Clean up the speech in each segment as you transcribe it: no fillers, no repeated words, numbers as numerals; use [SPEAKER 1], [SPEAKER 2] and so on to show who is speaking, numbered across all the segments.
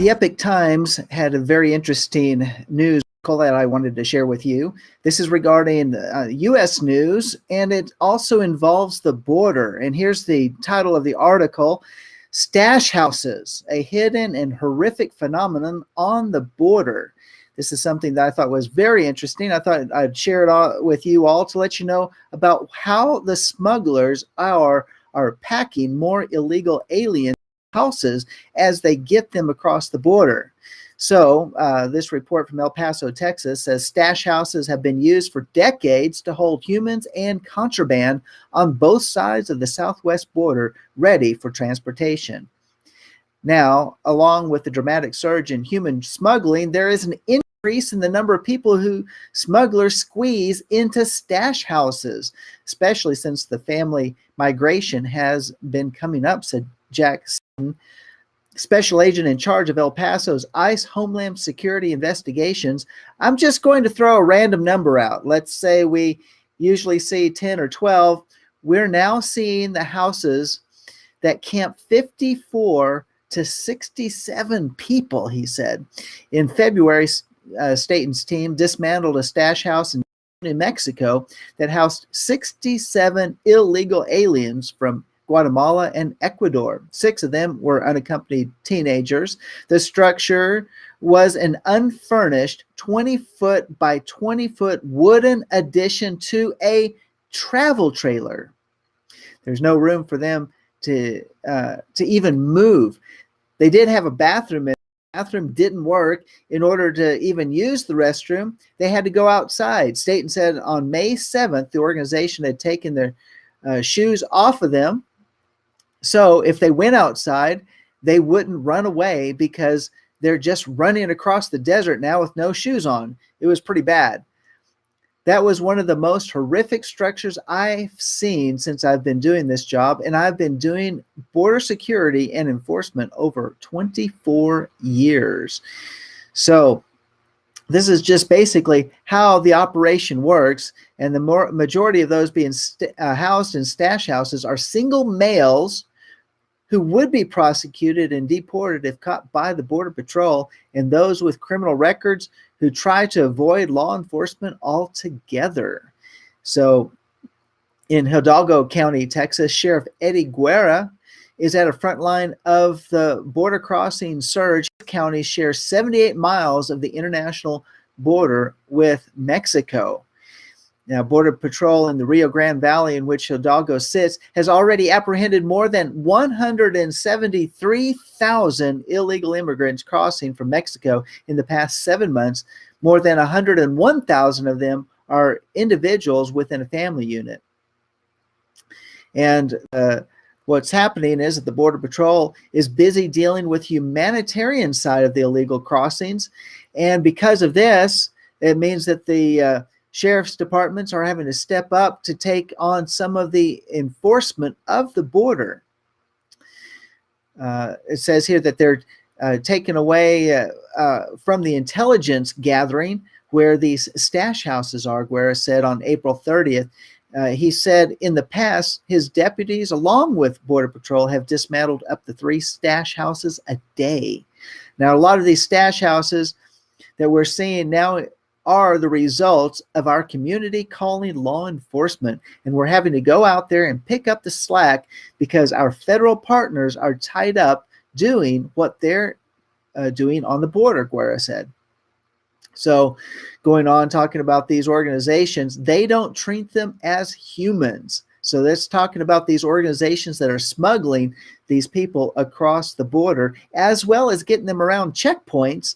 [SPEAKER 1] The Epic Times had a very interesting news article that I wanted to share with you. This is regarding U.S. news, and it also involves the border. And here's the title of the article: Stash Houses, a hidden and horrific phenomenon on the border. This is something that I thought was very interesting. I thought I'd share it all with you all to let you know about how the smugglers are packing more illegal alien houses as they get them across the border. So this report from El Paso, Texas says stash houses have been used for decades to hold humans and contraband on both sides of the southwest border, ready for transportation. Now, along with the dramatic surge in human smuggling, there is an increase in the number of people who smugglers squeeze into stash houses, especially since the family migration has been coming up, said Jack Sutton, special agent in charge of El Paso's ICE Homeland Security investigations. I'm just going to throw a random number out. Let's say we usually see 10 or 12. We're now seeing the houses that camp 54 to 67 people, he said. In February, Staten's team dismantled a stash house in New Mexico that housed 67 illegal aliens from Guatemala and Ecuador. 6 of them were unaccompanied teenagers. The structure was an unfurnished 20-foot by 20-foot wooden addition to a travel trailer. There's no room for them to even move. They did have a bathroom, and the bathroom didn't work. In order to even use the restroom, they had to go outside. Staten said on May 7th, the organization had taken their shoes off of them. So if they went outside, they wouldn't run away because they're just running across the desert now with no shoes on. It was pretty bad. That was one of the most horrific structures I've seen since I've been doing this job, and I've been doing border security and enforcement over 24 years. So this is just basically how the operation works, and the majority of those being housed in stash houses are single males who would be prosecuted and deported if caught by the Border Patrol, and those with criminal records who try to avoid law enforcement altogether. So in Hidalgo County, Texas, Sheriff Eddie Guerra is at a front line of the border crossing surge. County shares 78 miles of the international border with Mexico. Now, Border Patrol in the Rio Grande Valley, in which Hidalgo sits, has already apprehended more than 173,000 illegal immigrants crossing from Mexico in the past 7 months. More than 101,000 of them are individuals within a family unit. And what's happening is that the Border Patrol is busy dealing with the humanitarian side of the illegal crossings. And because of this, it means that the sheriff's departments are having to step up to take on some of the enforcement of the border. It says here that they're taken away from the intelligence gathering where these stash houses are, Guerra said on April 30th. He said in the past, his deputies, along with Border Patrol, have dismantled up to 3 stash houses a day. Now, a lot of these stash houses that we're seeing now are the results of our community calling law enforcement, and we're having to go out there and pick up the slack because our federal partners are tied up doing what they're doing on the border, Guerra said. So going on, talking about these organizations, they don't treat them as humans. So that's talking about these organizations that are smuggling these people across the border, as well as getting them around checkpoints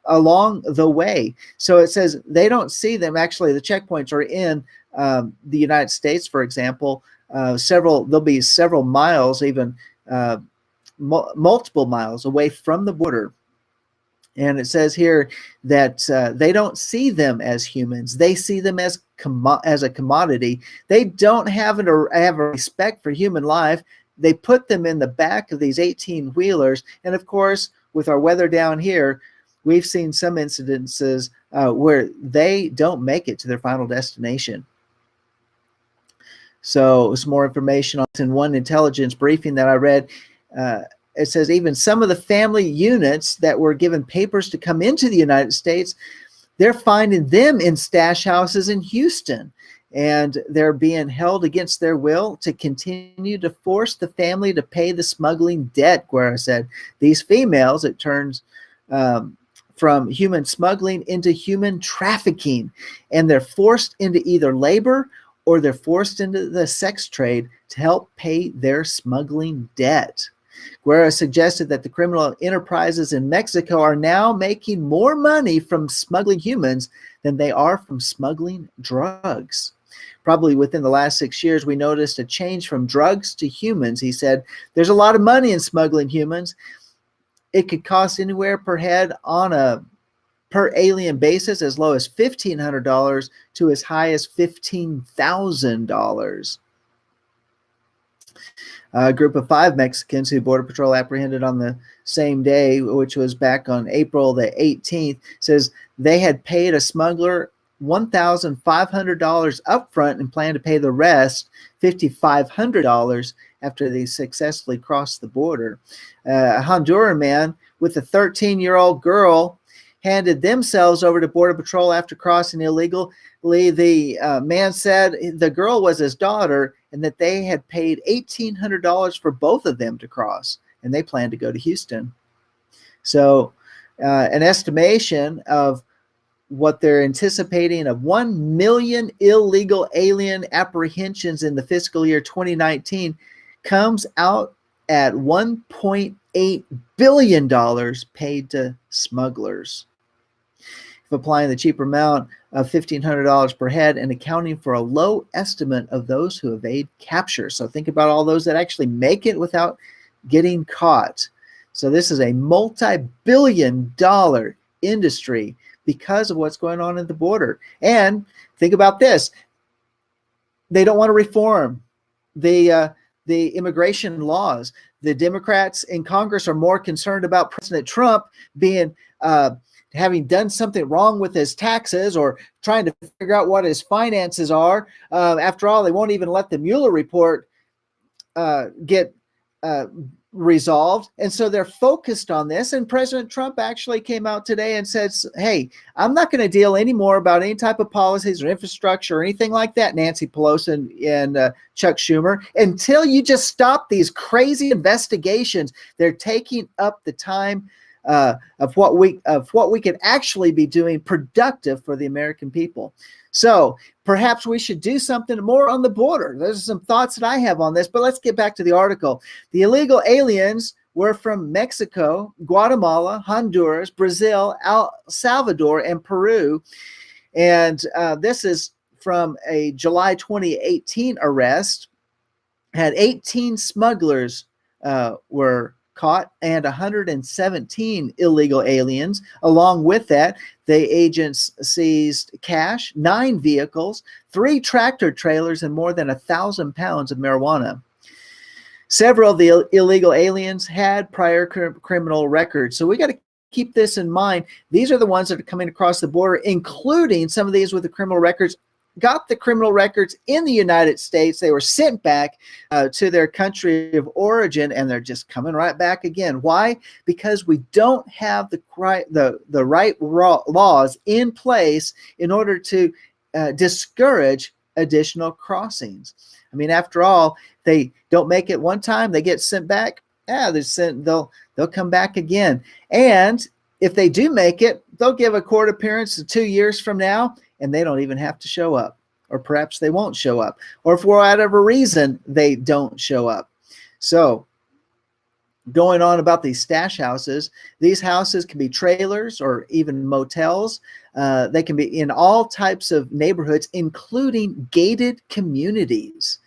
[SPEAKER 1] along the way. So it says they don't see them. Actually, the checkpoints are in the United States, for example. There'll be several miles, even multiple miles away from the border. And it says here that they don't see them as humans. They see them as a commodity. They don't have a respect for human life. They put them in the back of these 18-wheelers. And of course, with our weather down here, we've seen some incidences where they don't make it to their final destination. So some more information on in one intelligence briefing that I read. it says even some of the family units that were given papers to come into the United States, they're finding them in stash houses in Houston. And they're being held against their will to continue to force the family to pay the smuggling debt, Guerra said. These females, it turns from human smuggling into human trafficking, and they're forced into either labor or they're forced into the sex trade to help pay their smuggling debt. Guerra suggested that the criminal enterprises in Mexico are now making more money from smuggling humans than they are from smuggling drugs. Probably within the last 6 years, we noticed a change from drugs to humans. He said, there's a lot of money in smuggling humans. It could cost anywhere per head on a per alien basis as low as $1,500 to as high as $15,000. A group of 5 Mexicans who Border Patrol apprehended on the same day, which was back on April the 18th, says they had paid a smuggler $1,500 upfront and planned to pay the rest, $5,500, after they successfully crossed the border. A Honduran man with a 13-year-old girl handed themselves over to Border Patrol after crossing illegally. The man said the girl was his daughter and that they had paid $1,800 for both of them to cross, and they planned to go to Houston. So an estimation of what they're anticipating of 1 million illegal alien apprehensions in the fiscal year 2019 comes out at $1.8 billion paid to smugglers. If applying the cheaper amount of $1,500 per head and accounting for a low estimate of those who evade capture. So think about all those that actually make it without getting caught. So this is a multi-billion-dollar industry because of what's going on at the border. And think about this. They don't want to reform the immigration laws. The Democrats in Congress are more concerned about President Trump being having done something wrong with his taxes or trying to figure out what his finances are. After all, they won't even let the Mueller report get resolved. And so they're focused on this. And President Trump actually came out today and said, hey, I'm not going to deal anymore about any type of policies or infrastructure or anything like that, Nancy Pelosi and Chuck Schumer, until you just stop these crazy investigations. They're taking up the time of what we could actually be doing productive for the American people. So perhaps we should do something more on the border. There's some thoughts that I have on this, but let's get back to the article. The illegal aliens were from Mexico, Guatemala, Honduras, Brazil, El Salvador, and Peru. And this is from a July 2018 arrest. Had 18 smugglers were caught and 117 illegal aliens. Along with that, the agents seized cash, 9 vehicles, 3 tractor trailers, and more than 1,000 pounds of marijuana. Several of the illegal aliens had prior criminal records. So we got to keep this in mind. These are the ones that are coming across the border, including some of these with the criminal records. Got the criminal records in the United States. They were sent back to their country of origin, and they're just coming right back again. Why? Because we don't have the right laws in place in order to discourage additional crossings. I mean, after all, they don't make it one time, they get sent back. They'll come back again. And if they do make it, they'll give a court appearance 2 years from now, and they don't even have to show up. Or perhaps they won't show up. Or for whatever reason, they don't show up. So going on about these stash houses, these houses can be trailers or even motels. They can be in all types of neighborhoods, including gated communities.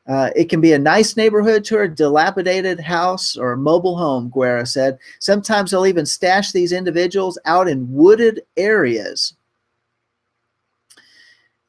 [SPEAKER 1] It can be a nice neighborhood to a dilapidated house or a mobile home, Guerra said. Sometimes they'll even stash these individuals out in wooded areas.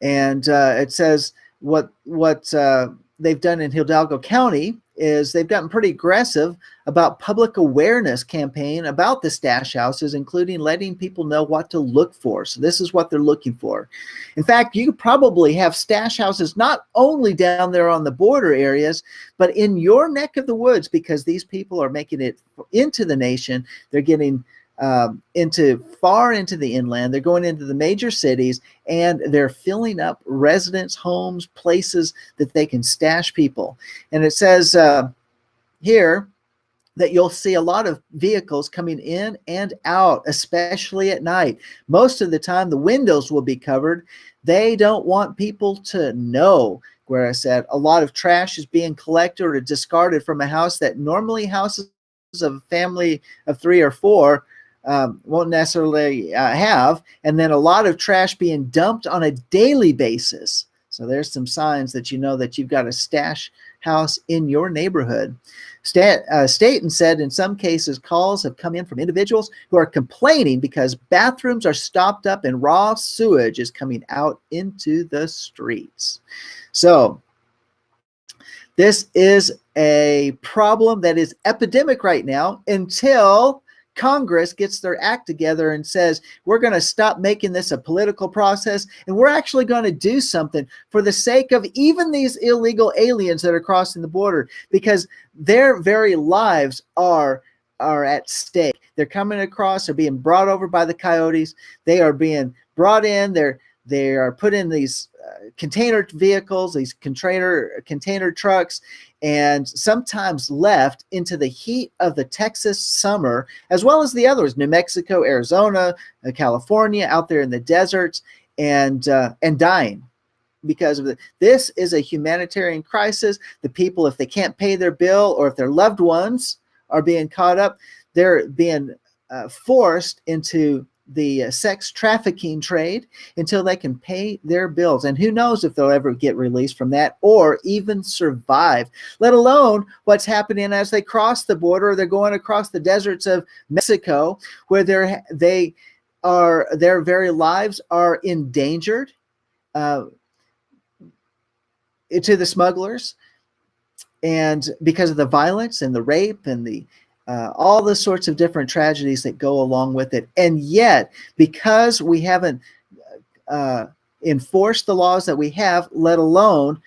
[SPEAKER 1] And it says what they've done in Hidalgo County is they've gotten pretty aggressive about public awareness campaign about the stash houses, including letting people know what to look for. So this is what they're looking for. In fact, you could probably have stash houses not only down there on the border areas, but in your neck of the woods, because these people are making it into the nation. They're getting far into the inland. They're going into the major cities, and they're filling up residence homes, places that they can stash people. And it says here that you'll see a lot of vehicles coming in and out, especially at night. Most of the time, the windows will be covered. They don't want people to know. Where I said a lot of trash is being collected or discarded from a house that normally houses of a family of 3 or 4 won't necessarily have, and then a lot of trash being dumped on a daily basis. So there's some signs that you know that you've got a stash house in your neighborhood. Staten said in some cases calls have come in from individuals who are complaining because bathrooms are stopped up and raw sewage is coming out into the streets. So this is a problem that is epidemic right now until Congress gets their act together and says, we're going to stop making this a political process, and we're actually going to do something for the sake of even these illegal aliens that are crossing the border, because their very lives are at stake. They're coming across, they're being brought over by the coyotes. They are being brought in. They are put in these container vehicles, these container trucks, and sometimes left into the heat of the Texas summer, as well as the others, New Mexico, Arizona, California, out there in the deserts, and dying because of it. This is a humanitarian crisis. The people, if they can't pay their bill or if their loved ones are being caught up, they're being forced into the sex trafficking trade until they can pay their bills. And who knows if they'll ever get released from that or even survive, let alone what's happening as they cross the border. They're going across the deserts of Mexico, where their very lives are endangered to the smugglers, and because of the violence and the rape and the all the sorts of different tragedies that go along with it. And yet, because we haven't enforced the laws that we have, let alone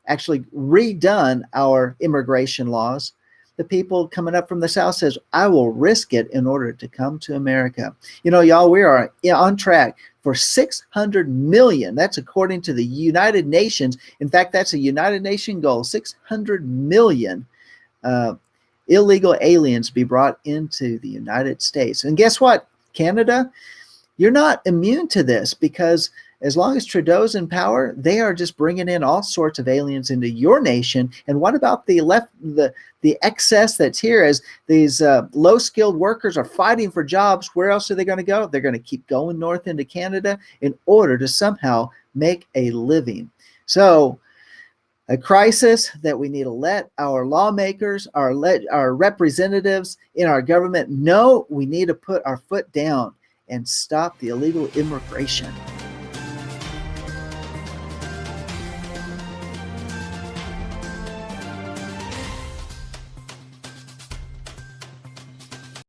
[SPEAKER 1] actually redone our immigration laws, the people coming up from the South says, I will risk it in order to come to America. You know, y'all, we are on track for 600 million. That's according to the United Nations. In fact, that's a United Nation goal, 600 million illegal aliens be brought into the United States. And guess what, Canada? You're not immune to this, because as long as Trudeau's in power, they are just bringing in all sorts of aliens into your nation. And what about the excess that's here as these low-skilled workers are fighting for jobs? Where else are they going to go? They're going to keep going north into Canada in order to somehow make a living. So a crisis that we need to let our lawmakers, our representatives in our government know we need to put our foot down and stop the illegal immigration.